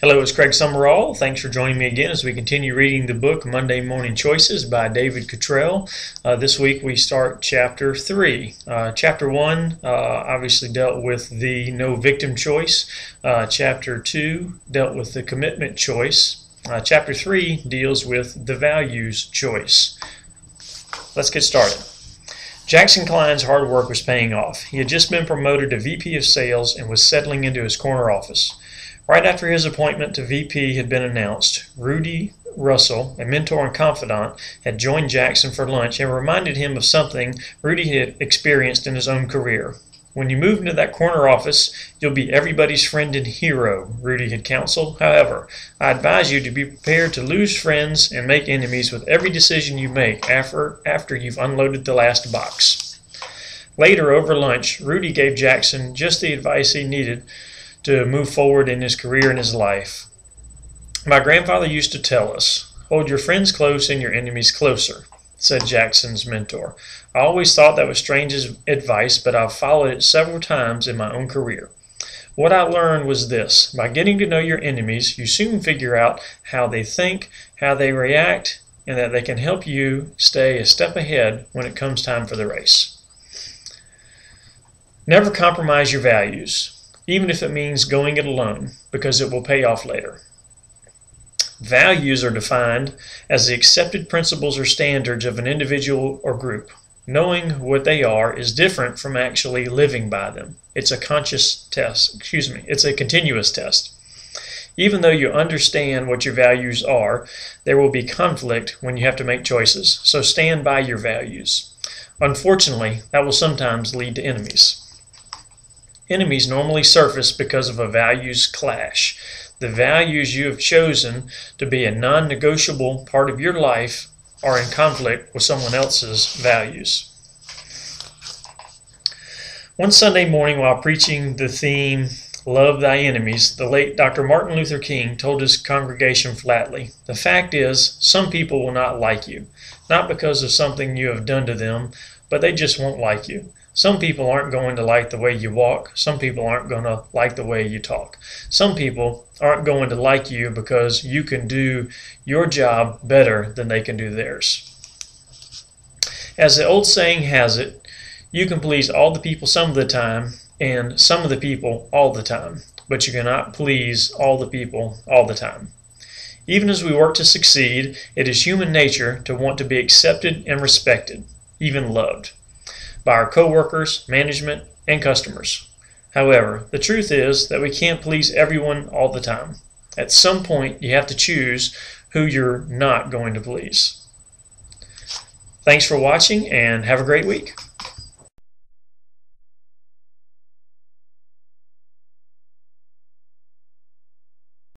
Hello, it's Craig Summerall. Thanks for joining me again as we continue reading the book Monday Morning Choices by David Cottrell. This week we start chapter 3. Chapter 1 obviously dealt with the no victim choice. Chapter 2 dealt with the commitment choice. Chapter 3 deals with the values choice. Let's get started. Jackson Klein's hard work was paying off. He had just been promoted to VP of Sales and was settling into his corner office. Right after his appointment to VP had been announced, Rudy Russell, a mentor and confidant, had joined Jackson for lunch and reminded him of something Rudy had experienced in his own career. "When you move into that corner office, you'll be everybody's friend and hero," Rudy had counseled. "However, I advise you to be prepared to lose friends and make enemies with every decision you make after you've unloaded the last box." Later, over lunch, Rudy gave Jackson just the advice he needed to move forward in his career and his life. "My grandfather used to tell us, 'Hold your friends close and your enemies closer,'" said Jackson's mentor. "I always thought that was strange advice, but I've followed it several times in my own career. What I learned was this: by getting to know your enemies, you soon figure out how they think, how they react, and that they can help you stay a step ahead when it comes time for the race." Never compromise your values, even if it means going it alone, because it will pay off later. Values are defined as the accepted principles or standards of an individual or group. Knowing what they are is different from actually living by them. It's a It's a continuous test. Even though you understand what your values are, there will be conflict when you have to make choices, so stand by your values. Unfortunately, that will sometimes lead to enemies. Enemies normally surface because of a values clash. The values you have chosen to be a non-negotiable part of your life are in conflict with someone else's values. One Sunday morning, while preaching the theme, "Love Thy Enemies," the late Dr. Martin Luther King told his congregation flatly, "The fact is, some people will not like you, not because of something you have done to them, but they just won't like you. Some people aren't going to like the way you walk. Some people aren't going to like the way you talk. Some people aren't going to like you because you can do your job better than they can do theirs." As the old saying has it, you can please all the people some of the time and some of the people all the time, but you cannot please all the people all the time. Even as we work to succeed, it is human nature to want to be accepted and respected, even loved, by our coworkers, management, and customers. However, the truth is that we can't please everyone all the time. At some point, you have to choose who you're not going to please. Thanks for watching, and have a great week.